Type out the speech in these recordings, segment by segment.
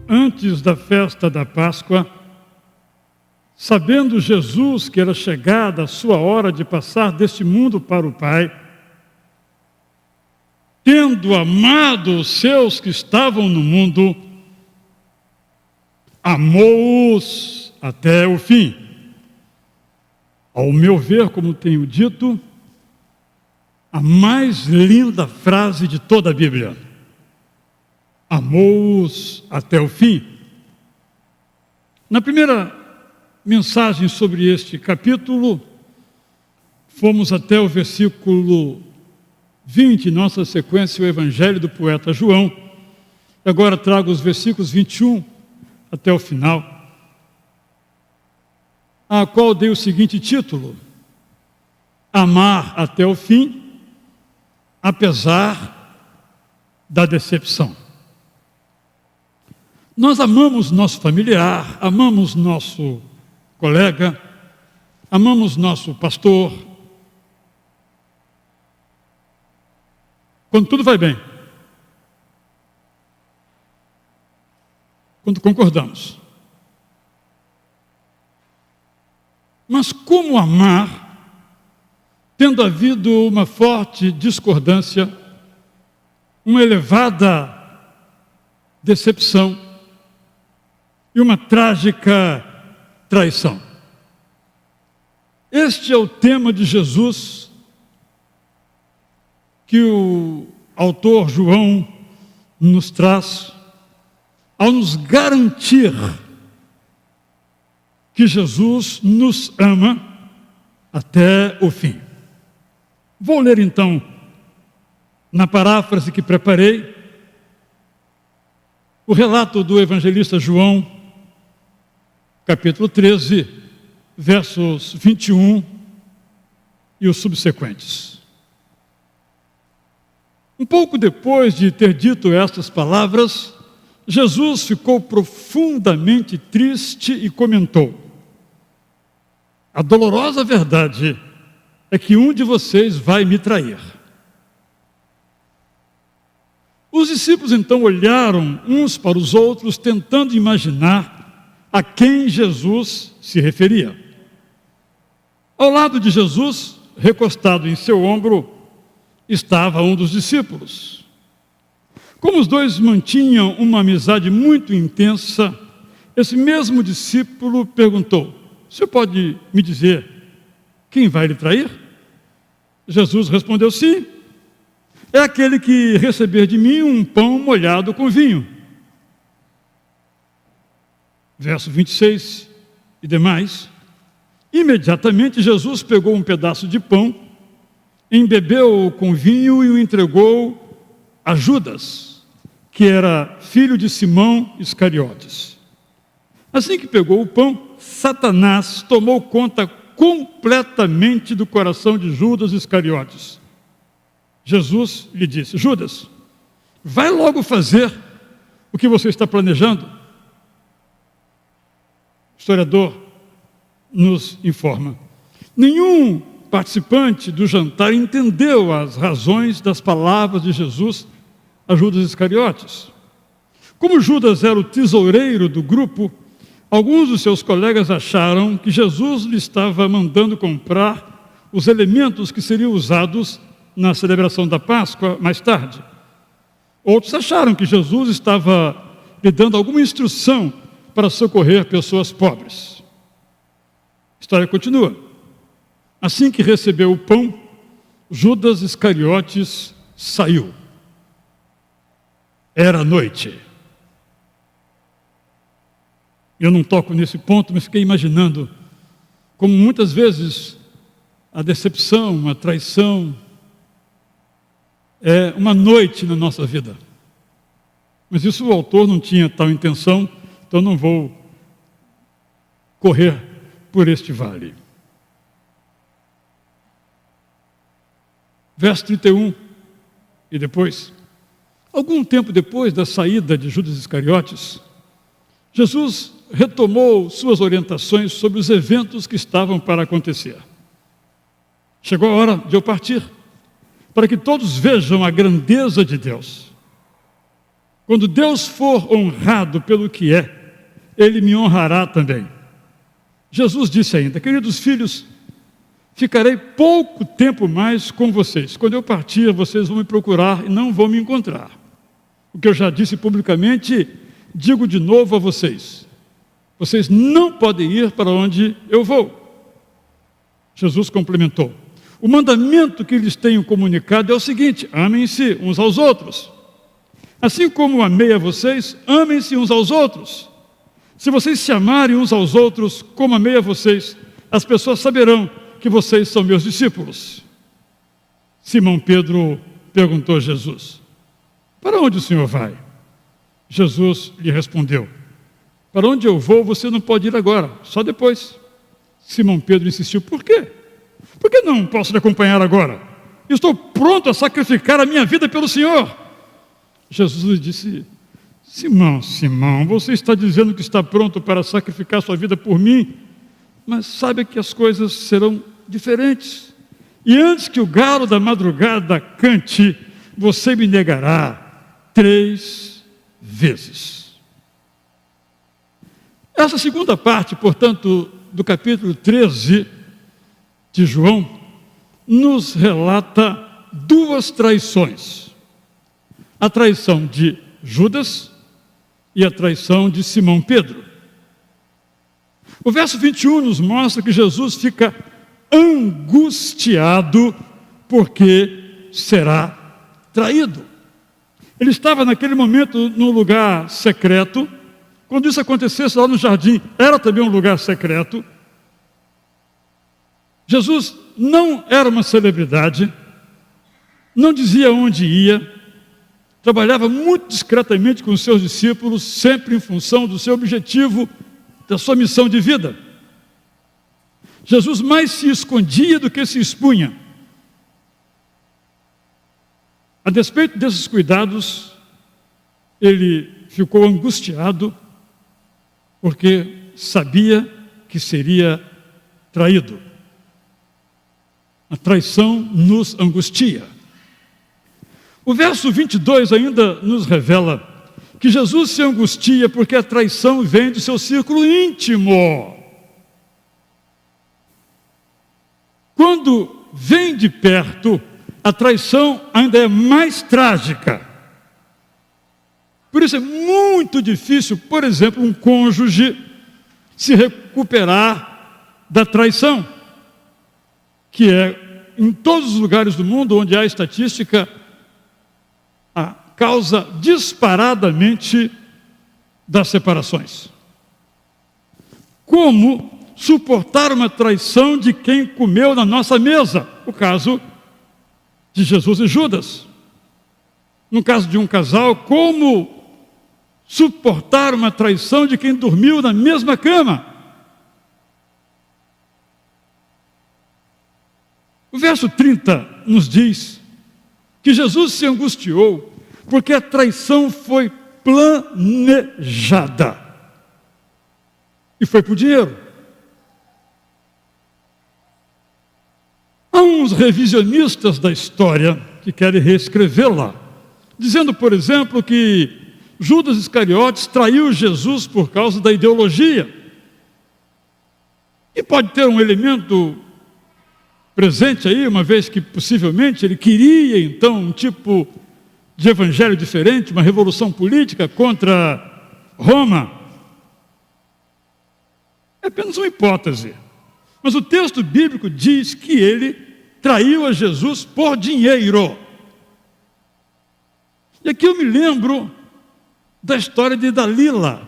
antes da festa da Páscoa, sabendo Jesus que era chegada a sua hora de passar deste mundo para o Pai, tendo amado os seus que estavam no mundo, amou-os até o fim. Ao meu ver, como tenho dito, a mais linda frase de toda a Bíblia. Amou-os até o fim. Na primeira mensagem sobre este capítulo, fomos até o versículo 20, nossa sequência, o Evangelho do poeta João. Agora trago os versículos 21 até o final, a qual dei o seguinte título: Amar até o fim, apesar da decepção. Nós amamos nosso familiar, amamos nosso colega, amamos nosso pastor, quando tudo vai bem, quando concordamos. Mas como amar, tendo havido uma forte discordância, uma elevada decepção e uma trágica traição? Este é o tema de Jesus que o autor João nos traz ao nos garantir que Jesus nos ama até o fim. Vou ler então, na paráfrase que preparei, o relato do evangelista João, capítulo 13, versos 21 e os subsequentes. Um pouco depois de ter dito estas palavras, Jesus ficou profundamente triste e comentou: a dolorosa verdade é que um de vocês vai me trair. Os discípulos então olharam uns para os outros, tentando imaginar a quem Jesus se referia. Ao lado de Jesus, recostado em seu ombro, estava um dos discípulos. Como os dois mantinham uma amizade muito intensa, esse mesmo discípulo perguntou: você pode me dizer quem vai lhe trair? Jesus respondeu: sim, é aquele que receber de mim um pão molhado com vinho. Verso 26 e demais. Imediatamente Jesus pegou um pedaço de pão, embebeu-o com vinho e o entregou a Judas, que era filho de Simão Iscariotes. Assim que pegou o pão, Satanás tomou conta completamente do coração de Judas Iscariotes. Jesus lhe disse: Judas, vai logo fazer o que você está planejando. O historiador nos informa: nenhum participante do jantar entendeu as razões das palavras de Jesus a Judas Iscariotes. Como Judas era o tesoureiro do grupo, alguns dos seus colegas acharam que Jesus lhe estava mandando comprar os elementos que seriam usados na celebração da Páscoa mais tarde. Outros acharam que Jesus estava lhe dando alguma instrução para socorrer pessoas pobres. A história continua. Assim que recebeu o pão, Judas Iscariotes saiu. Era noite. Eu não toco nesse ponto, mas fiquei imaginando como muitas vezes a decepção, a traição é uma noite na nossa vida. Mas isso o autor não tinha tal intenção, então não vou correr por este vale. Verso 31 e depois. Algum tempo depois da saída de Judas Iscariotes, Jesus retomou suas orientações sobre os eventos que estavam para acontecer. Chegou a hora de eu partir, para que todos vejam a grandeza de Deus. Quando Deus for honrado pelo que é, Ele me honrará também. Jesus disse ainda: queridos filhos, ficarei pouco tempo mais com vocês. Quando eu partir, vocês vão me procurar e não vão me encontrar. O que eu já disse publicamente, digo de novo a vocês: vocês não podem ir para onde eu vou. Jesus complementou: o mandamento que lhes tenho comunicado é o seguinte: amem-se uns aos outros. Assim como amei a vocês, amem-se uns aos outros. Se vocês se amarem uns aos outros como amei a vocês, as pessoas saberão que vocês são meus discípulos. Simão Pedro perguntou a Jesus: para onde o Senhor vai? Jesus lhe respondeu: para onde eu vou você não pode ir agora, só depois. Simão Pedro insistiu: por quê? Por que não posso lhe acompanhar agora? Estou pronto a sacrificar a minha vida pelo Senhor. Jesus lhe disse: Simão, Simão, você está dizendo que está pronto para sacrificar sua vida por mim, mas sabe que as coisas serão diferentes. E antes que o galo da madrugada cante, você me negará 3 vezes. Essa segunda parte, portanto, do capítulo 13 de João, nos relata 2 traições. A traição de Judas e a traição de Simão Pedro. O verso 21 nos mostra que Jesus fica angustiado porque será traído. Ele estava naquele momento num lugar secreto. Quando isso acontecesse lá no jardim, era também um lugar secreto. Jesus não era uma celebridade, não dizia onde ia, trabalhava muito discretamente com os seus discípulos, sempre em função do seu objetivo, da sua missão de vida. Jesus mais se escondia do que se expunha. A despeito desses cuidados, ele ficou angustiado, porque sabia que seria traído. A traição nos angustia. O verso 22 ainda nos revela que Jesus se angustia porque a traição vem do seu círculo íntimo. Quando vem de perto, a traição ainda é mais trágica. Por isso é muito difícil, por exemplo, um cônjuge se recuperar da traição, que é, em todos os lugares do mundo onde há estatística, a causa disparadamente das separações. Como suportar uma traição de quem comeu na nossa mesa? O caso de Jesus e Judas. No caso de um casal, como suportar uma traição de quem dormiu na mesma cama? O verso 30 nos diz que Jesus se angustiou porque a traição foi planejada. E foi por dinheiro. Há uns revisionistas da história que querem reescrevê-la, dizendo, por exemplo, que Judas Iscariotes traiu Jesus por causa da ideologia. E pode ter um elemento presente aí, uma vez que possivelmente ele queria então um tipo de evangelho diferente, uma revolução política contra Roma. É apenas uma hipótese. Mas o texto bíblico diz que ele traiu a Jesus por dinheiro. E aqui eu me lembro da história de Dalila.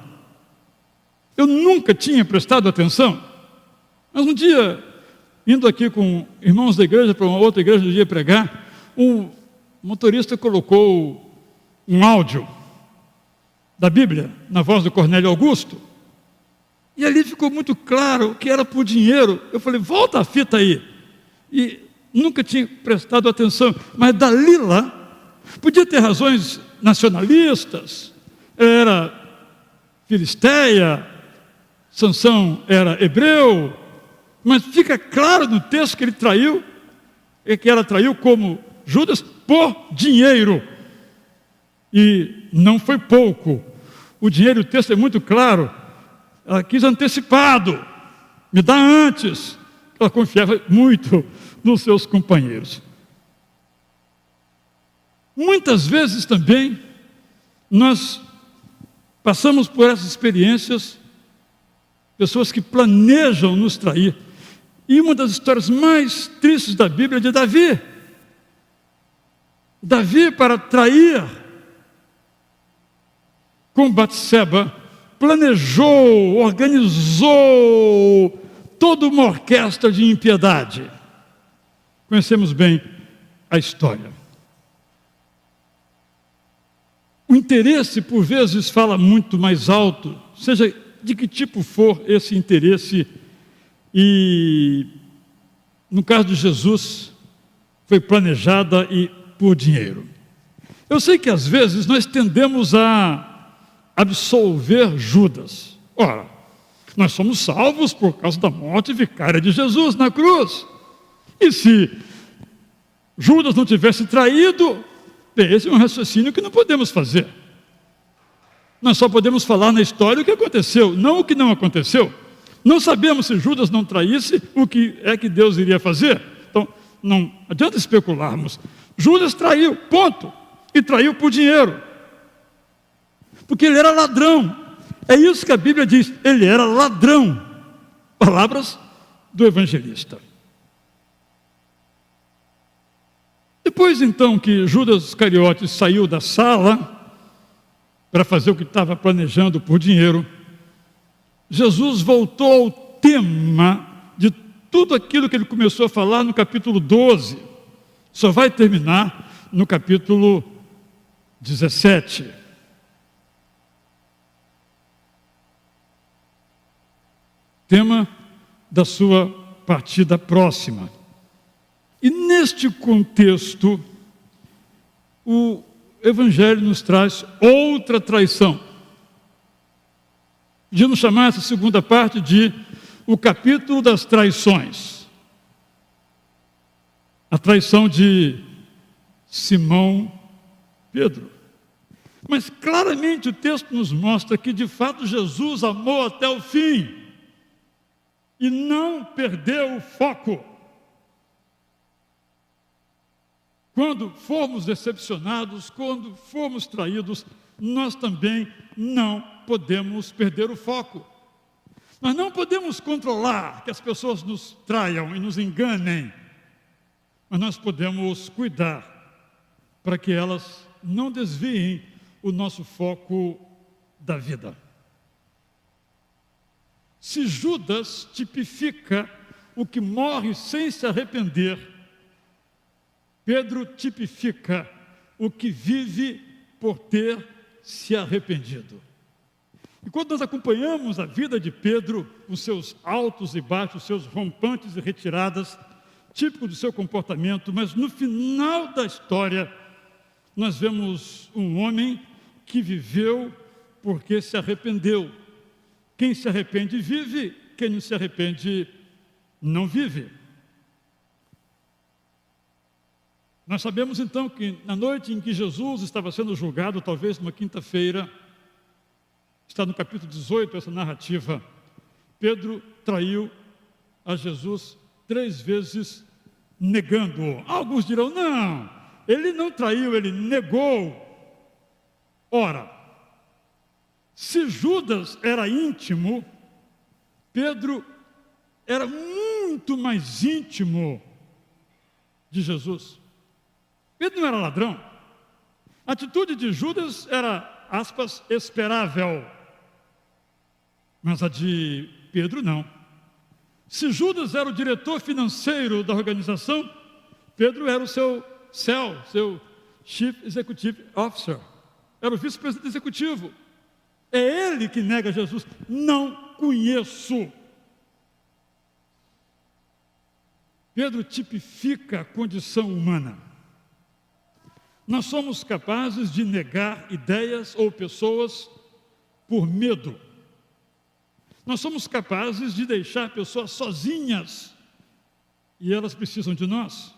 Eu nunca tinha prestado atenção, mas um dia, indo aqui com irmãos da igreja para uma outra igreja no dia pregar, um motorista colocou um áudio da Bíblia na voz do Cornélio Augusto, e ali ficou muito claro que era por dinheiro. Eu falei, volta a fita aí. E nunca tinha prestado atenção, mas Dalila podia ter razões nacionalistas, era filisteia, Sansão era hebreu, mas fica claro no texto que ele traiu, que ela traiu como Judas por dinheiro. E não foi pouco. O dinheiro, o texto é muito claro. Ela quis antecipado. Me dá antes. Ela confiava muito nos seus companheiros. Muitas vezes também, nós passamos por essas experiências, pessoas que planejam nos trair. E uma das histórias mais tristes da Bíblia é de Davi. Davi, para trair com Batseba, planejou, organizou toda uma orquestra de impiedade. Conhecemos bem a história. O interesse, por vezes, fala muito mais alto, seja de que tipo for esse interesse. E, no caso de Jesus, foi planejada e por dinheiro. Eu sei que, às vezes, nós tendemos a absolver Judas. Ora, nós somos salvos por causa da morte vicária de Jesus na cruz. E se Judas não tivesse traído, esse é um raciocínio que não podemos fazer. Nós só podemos falar na história o que aconteceu, não o que não aconteceu. Não sabemos se Judas não traísse, o que é que Deus iria fazer. Então, não adianta especularmos. Judas traiu, ponto. E traiu por dinheiro. Porque ele era ladrão. É isso que a Bíblia diz, ele era ladrão. Palavras do evangelista. Depois então que Judas Iscariotes saiu da sala para fazer o que estava planejando por dinheiro, Jesus voltou ao tema de tudo aquilo que ele começou a falar no capítulo 12. Só vai terminar no capítulo 17. Tema da sua partida próxima. E neste contexto, o Evangelho nos traz outra traição. Podíamos chamar essa segunda parte de o capítulo das traições. A traição de Simão Pedro. Mas claramente o texto nos mostra que de fato Jesus amou até o fim e não perdeu o foco. Quando formos decepcionados, quando formos traídos, nós também não podemos perder o foco. Nós não podemos controlar que as pessoas nos traiam e nos enganem, mas nós podemos cuidar para que elas não desviem o nosso foco da vida. Se Judas tipifica o que morre sem se arrepender, Pedro tipifica o que vive por ter se arrependido. E quando nós acompanhamos a vida de Pedro, os seus altos e baixos, os seus rompantes e retiradas, típico do seu comportamento, mas no final da história, nós vemos um homem que viveu porque se arrependeu. Quem se arrepende vive, quem não se arrepende não vive. Nós sabemos então que na noite em que Jesus estava sendo julgado, talvez numa quinta-feira, está no capítulo 18 essa narrativa, Pedro traiu a Jesus 3 vezes negando-o. Alguns dirão, não, ele não traiu, ele negou. Ora, se Judas era íntimo, Pedro era muito mais íntimo de Jesus. Pedro não era ladrão. A atitude de Judas era, aspas, esperável. Mas a de Pedro não. Se Judas era o diretor financeiro da organização, Pedro era o seu CEO, seu Chief Executive Officer. Era o vice-presidente executivo. É ele que nega Jesus. Não conheço. Pedro tipifica a condição humana. Nós somos capazes de negar ideias ou pessoas por medo. Nós somos capazes de deixar pessoas sozinhas e elas precisam de nós.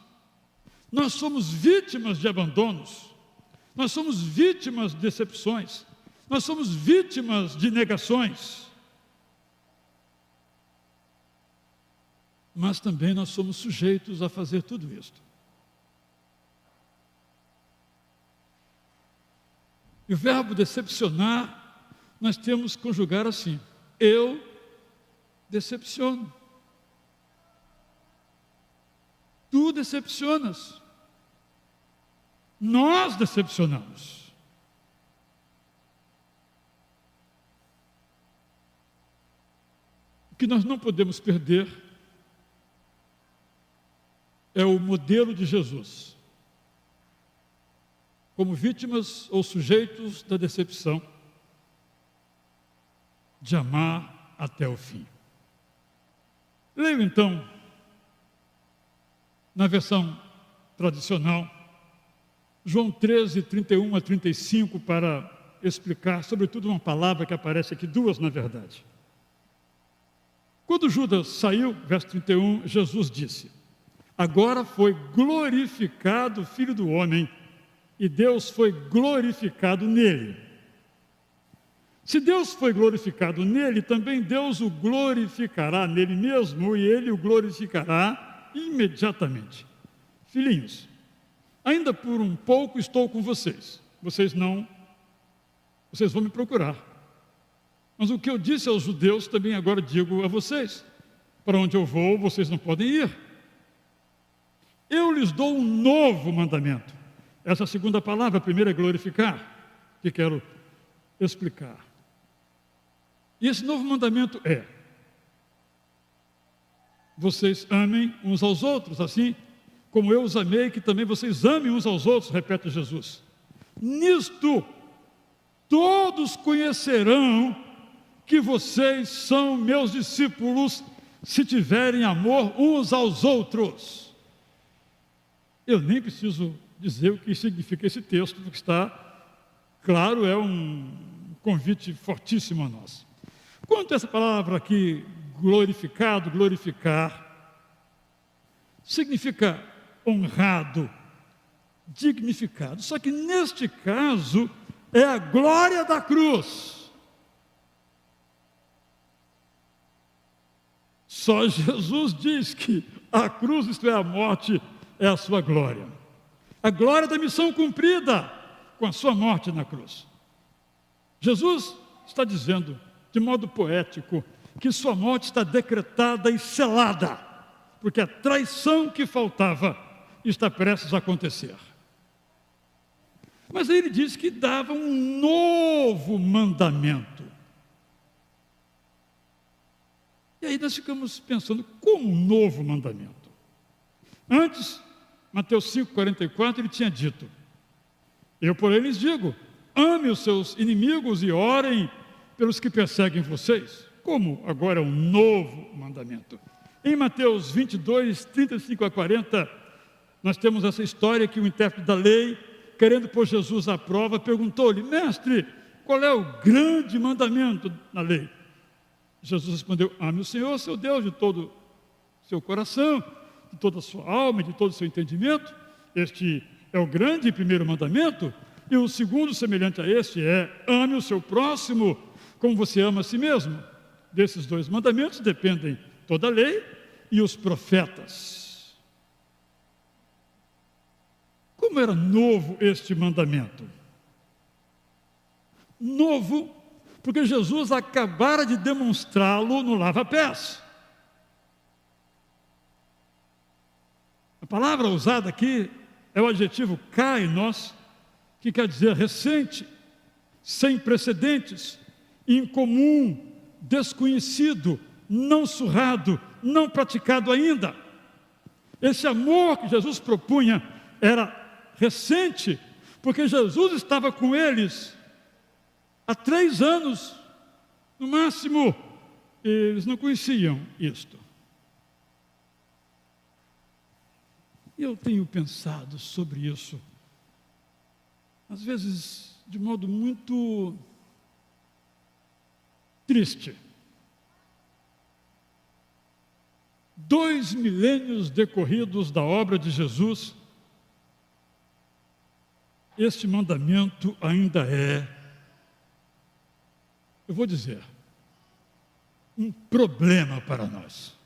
Nós somos vítimas de abandonos. Nós somos vítimas de decepções. Nós somos vítimas de negações. Mas também nós somos sujeitos a fazer tudo isto. E o verbo decepcionar, nós temos que conjugar assim: eu decepciono. Tu decepcionas. Nós decepcionamos. O que nós não podemos perder é o modelo de Jesus, como vítimas ou sujeitos da decepção, de amar até o fim. Leio então, na versão tradicional, João 13, 31 a 35, para explicar, sobretudo, uma palavra que aparece aqui, duas na verdade. Quando Judas saiu, verso 31, Jesus disse: agora foi glorificado o Filho do Homem, e Deus foi glorificado nele. Se Deus foi glorificado nele, também Deus o glorificará nele mesmo, e ele o glorificará imediatamente. Filhinhos, ainda por um pouco estou com vocês. Vocês vão me procurar. Mas o que eu disse aos judeus, também agora digo a vocês: para onde eu vou, vocês não podem ir. Eu lhes dou um novo mandamento. Essa segunda palavra, a primeira é glorificar, que quero explicar. E esse novo mandamento é: vocês amem uns aos outros, assim como eu os amei, que também vocês amem uns aos outros, repete Jesus. Nisto, todos conhecerão que vocês são meus discípulos, se tiverem amor uns aos outros. Eu nem preciso dizer o que significa esse texto, porque está claro, é um convite fortíssimo a nós. Quanto a essa palavra aqui, glorificado, glorificar, significa honrado, dignificado. Só que neste caso é a glória da cruz. Só Jesus diz que a cruz, isto é, a morte, é a sua glória. A glória da missão cumprida com a sua morte na cruz. Jesus está dizendo, de modo poético, que sua morte está decretada e selada, porque a traição que faltava está prestes a acontecer. Mas aí ele diz que dava um novo mandamento. E aí nós ficamos pensando, como um novo mandamento? Antes, Mateus 5,44, ele tinha dito: eu, porém, lhes digo, ame os seus inimigos e orem pelos que perseguem vocês. Como agora é um novo mandamento? Em Mateus 22, 35 a 40, nós temos essa história que o intérprete da lei, querendo pôr Jesus à prova, perguntou-lhe: mestre, qual é o grande mandamento na lei? Jesus respondeu: ame o Senhor, seu Deus, de todo o seu coração, de toda a sua alma, de todo o seu entendimento. Este é o grande e primeiro mandamento. E o segundo, semelhante a este, é: ame o seu próximo como você ama a si mesmo. Desses dois mandamentos dependem toda a lei e os profetas. Como era novo este mandamento? Novo, porque Jesus acabara de demonstrá-lo no lava-pés. A palavra usada aqui é o adjetivo kainos, que quer dizer recente, sem precedentes, incomum, desconhecido, não surrado, não praticado ainda. Esse amor que Jesus propunha era recente, porque Jesus estava com eles há 3 anos, no máximo. Eles não conheciam isto. E eu tenho pensado sobre isso, às vezes de modo muito triste. 2 milênios decorridos da obra de Jesus, este mandamento ainda é, eu vou dizer, um problema para nós.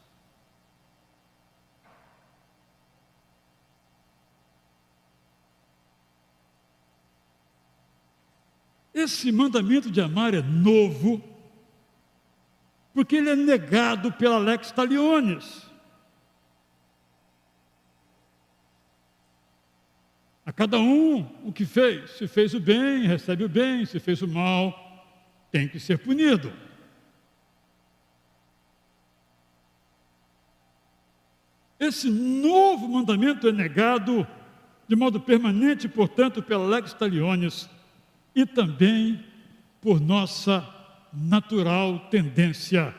Esse mandamento de amar é novo, porque ele é negado pela lex talionis. A cada um o que fez. Se fez o bem, recebe o bem. Se fez o mal, tem que ser punido. Esse novo mandamento é negado de modo permanente, portanto, pela lex talionis e também por nossa natural tendência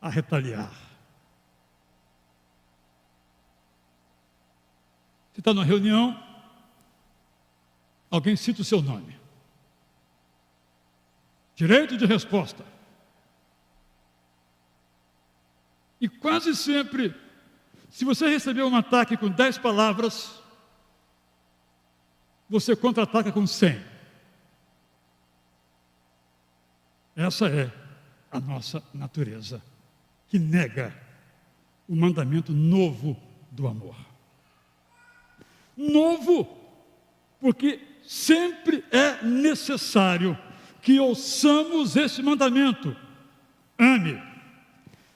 a retaliar. Você está numa reunião, alguém cita o seu nome. Direito de resposta. E quase sempre, se você receber um ataque com 10 palavras, você contra-ataca com 100. Essa é a nossa natureza, que nega o mandamento novo do amor. Novo, porque sempre é necessário que ouçamos esse mandamento. Ame.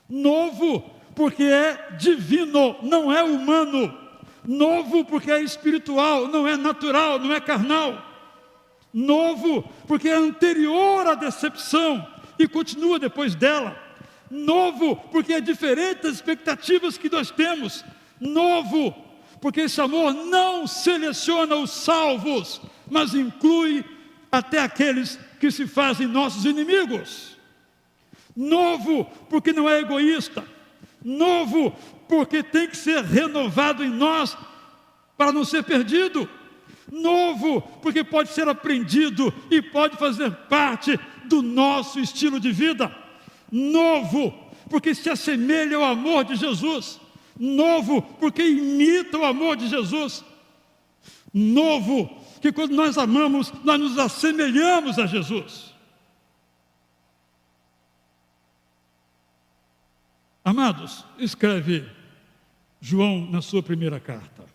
Novo, porque é divino, não é humano. Novo, porque é espiritual, não é natural, não é carnal. Novo, porque é anterior à decepção e continua depois dela. Novo, porque é diferente das expectativas que nós temos. Novo, porque esse amor não seleciona os salvos, mas inclui até aqueles que se fazem nossos inimigos. Novo, porque não é egoísta. Novo, porque tem que ser renovado em nós para não ser perdido. Novo, porque pode ser aprendido e pode fazer parte do nosso estilo de vida. Novo, porque se assemelha ao amor de Jesus. Novo, porque imita o amor de Jesus. Novo, que quando nós amamos, nós nos assemelhamos a Jesus. Amados, escreve João na sua primeira carta: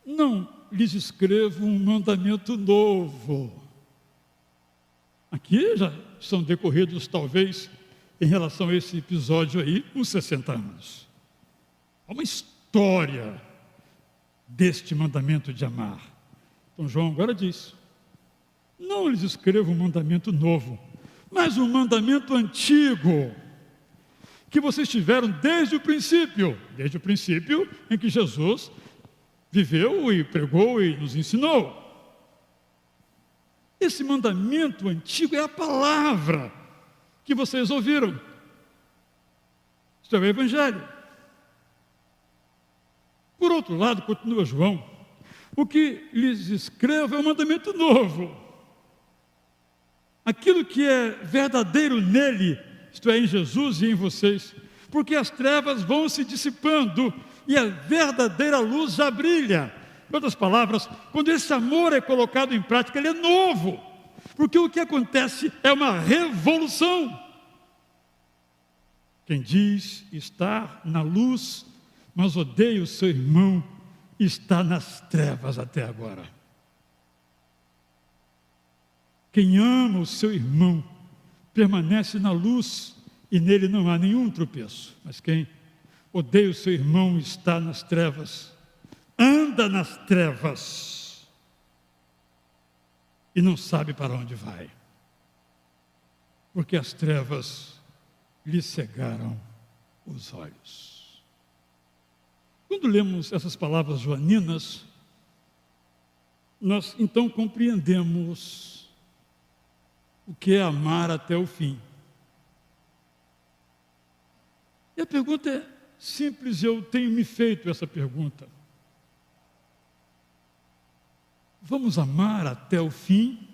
não lhes escrevo um mandamento novo. Aqui já são decorridos, talvez, em relação a esse episódio aí, uns 60 anos. Há uma história deste mandamento de amar. Então João agora diz: não lhes escrevo um mandamento novo, mas um mandamento antigo, que vocês tiveram desde o princípio em que Jesus viveu e pregou e nos ensinou. Esse mandamento antigo é a palavra que vocês ouviram. Isso é o Evangelho. Por outro lado, continua João, o que lhes escrevo é um mandamento novo. Aquilo que é verdadeiro nele, isto é, em Jesus e em vocês, porque as trevas vão se dissipando e a verdadeira luz já brilha. Em outras palavras, quando esse amor é colocado em prática, ele é novo, porque o que acontece é uma revolução. Quem diz estar na luz, mas odeia o seu irmão, está nas trevas até agora. Quem ama o seu irmão, permanece na luz, e nele não há nenhum tropeço. Mas quem odeia o seu irmão está nas trevas, anda nas trevas e não sabe para onde vai, porque as trevas lhe cegaram os olhos. Quando lemos essas palavras joaninas, nós então compreendemos o que é amar até o fim. E a pergunta é simples, eu tenho me feito essa pergunta. Vamos amar até o fim?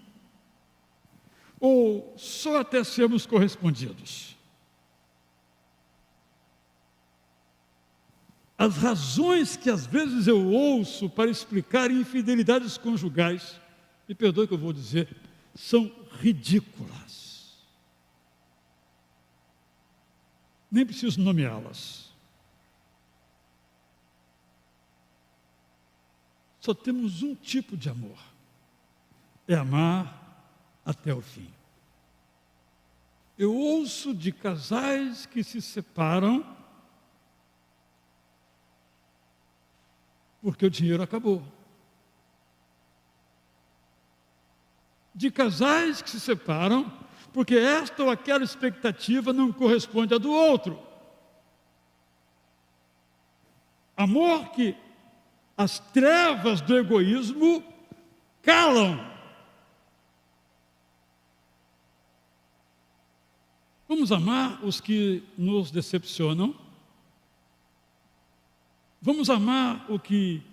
Ou só até sermos correspondidos? as razões que às vezes eu ouço para explicar infidelidades conjugais, me perdoe o que eu vou dizer, são ridículas. Nem preciso nomeá-las. Só temos um tipo de amor: é amar até o fim. Eu ouço de casais que se separam porque o dinheiro acabou. De casais que se separam porque esta ou aquela expectativa não corresponde à do outro. Amor que as trevas do egoísmo calam. Vamos amar os que nos decepcionam. Vamos amar o que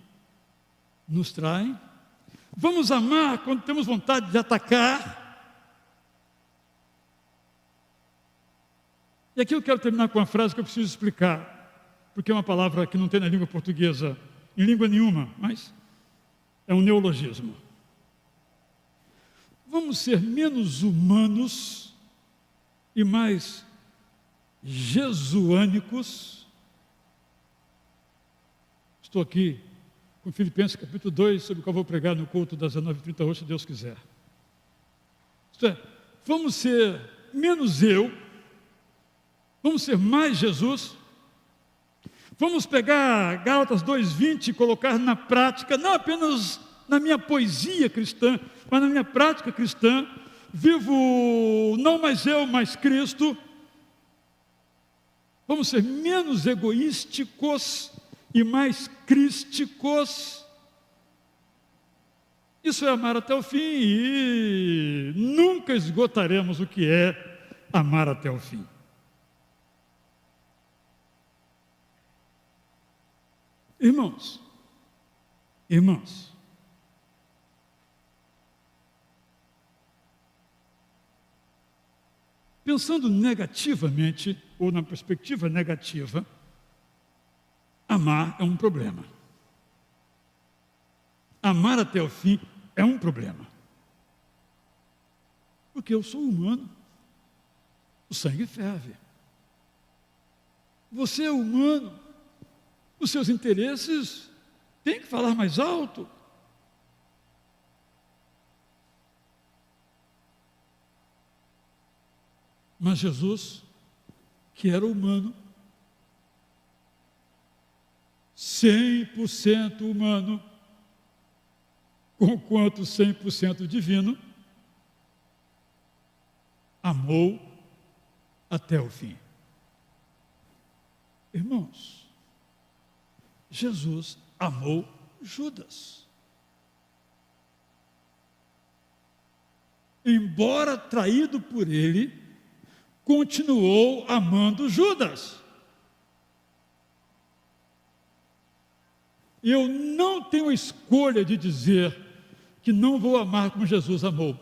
nos trai. Vamos amar quando temos vontade de atacar. E aqui eu quero terminar com uma frase que eu preciso explicar, porque é uma palavra que não tem na língua portuguesa, em língua nenhuma, mas é um neologismo. Vamos ser menos humanos e mais jesuânicos. Estou aqui com Filipenses capítulo 2, sobre o qual vou pregar no culto das 19h30 hoje, se Deus quiser. Isto é, vamos ser menos eu, vamos ser mais Jesus. Vamos pegar Gálatas 2:20 e colocar na prática, não apenas na minha poesia cristã, mas na minha prática cristã. Vivo não mais eu, mas Cristo. Vamos ser menos egoísticos e mais crísticos. Isso é amar até o fim, e nunca esgotaremos o que é amar até o fim. Irmãos, pensando negativamente, ou na perspectiva negativa, amar é um problema. Amar até o fim é um problema. Porque eu sou humano, o sangue ferve. Você é humano, os seus interesses têm que falar mais alto. Mas Jesus, que era humano, 100% humano, conquanto 100% divino, amou até o fim. Irmãos, Jesus amou Judas. Embora traído por ele, continuou amando Judas. Eu não tenho a escolha de dizer que não vou amar como Jesus amou.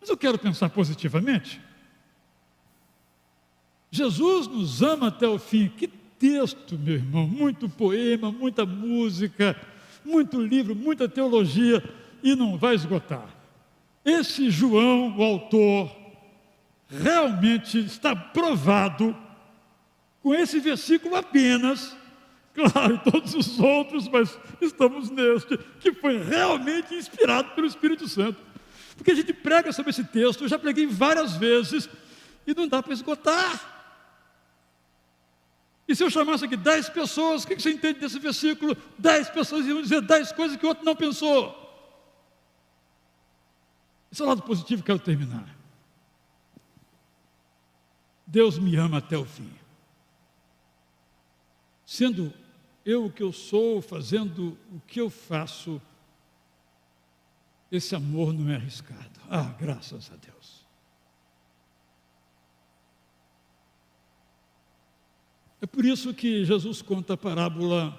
Mas eu quero pensar positivamente. Jesus nos ama até o fim. Que texto, meu irmão, muito poema, muita música, muito livro, muita teologia, e não vai esgotar. Esse João, o autor, realmente está provado com esse versículo apenas, claro, e todos os outros, mas estamos neste, que foi realmente inspirado pelo Espírito Santo. Porque a gente prega sobre esse texto, eu já preguei várias vezes, e não dá para esgotar. E se eu chamasse aqui 10 pessoas, o que você entende desse versículo? 10 pessoas iam dizer 10 coisas que o outro não pensou. Esse é o lado positivo que eu quero terminar. Deus me ama até o fim. Sendo eu o que eu sou, fazendo o que eu faço, esse amor não é arriscado. Ah, graças a Deus. É por isso que Jesus conta a parábola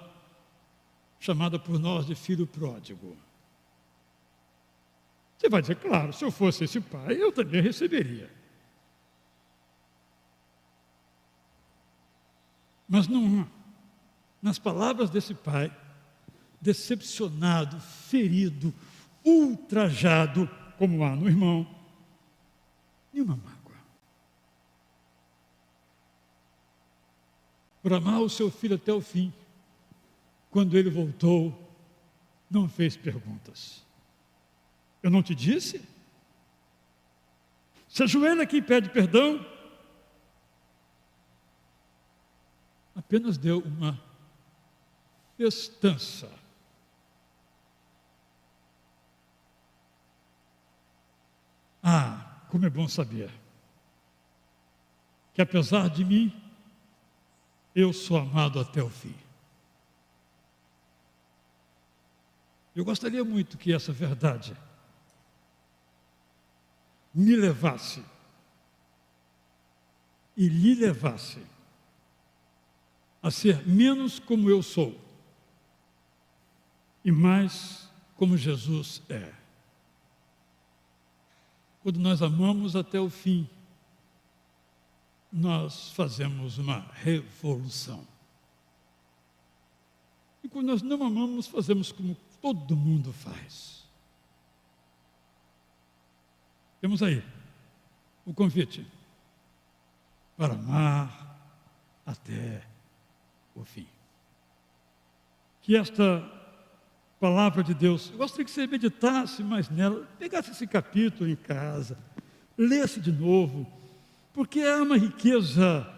chamada por nós de filho pródigo. Você vai dizer, claro, se eu fosse esse pai, eu também receberia. Mas não há, nas palavras desse pai, decepcionado, ferido, ultrajado, como há no irmão, nenhuma mágoa. Por amar o seu filho até o fim, quando ele voltou, não fez perguntas. Eu não te disse? Se ajoelha aqui e pede perdão, apenas deu uma festança. Ah, como é bom saber que apesar de mim, eu sou amado até o fim. Eu gostaria muito que essa verdade me levasse e lhe levasse a ser menos como eu sou e mais como Jesus é. Quando nós amamos até o fim, nós fazemos uma revolução. E quando nós não amamos, fazemos como todo mundo faz. Temos aí o convite para amar até o fim. Que esta palavra de Deus, eu gostaria que você meditasse mais nela, pegasse esse capítulo em casa, lesse de novo, porque é uma riqueza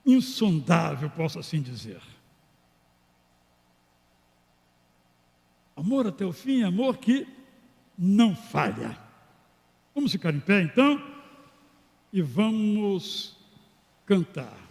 insondável, posso assim dizer. Amor até o fim, amor que não falha. Vamos ficar em pé então e vamos cantar.